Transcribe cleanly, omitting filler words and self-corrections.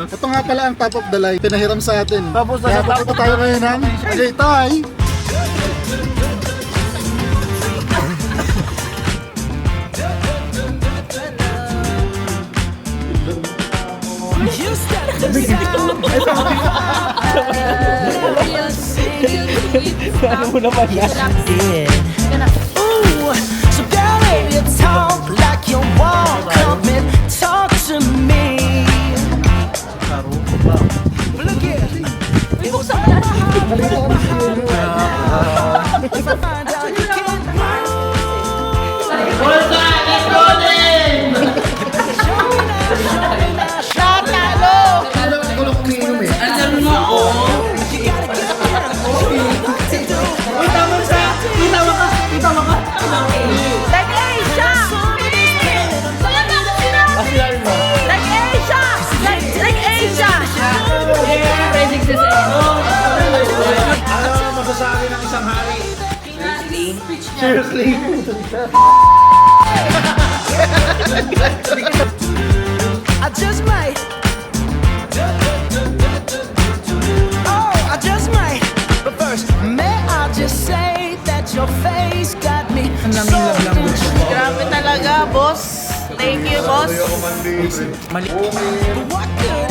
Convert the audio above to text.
Ito nga pala ang top of the line, pinahiram sa atin. Tapos Kaya nasa papunta tayo ngayon ng Tagaytay. Ano mo naman yan? Ooh, so girl, baby, talk like you want. Come and talk to me. Look here. If I find out you can't Ano masasabi ng isang hari? Seriously? I just might. Oh, I just might. But first, may I just say that your face got me so Grabe talaga, boss. Thank you, boss. What could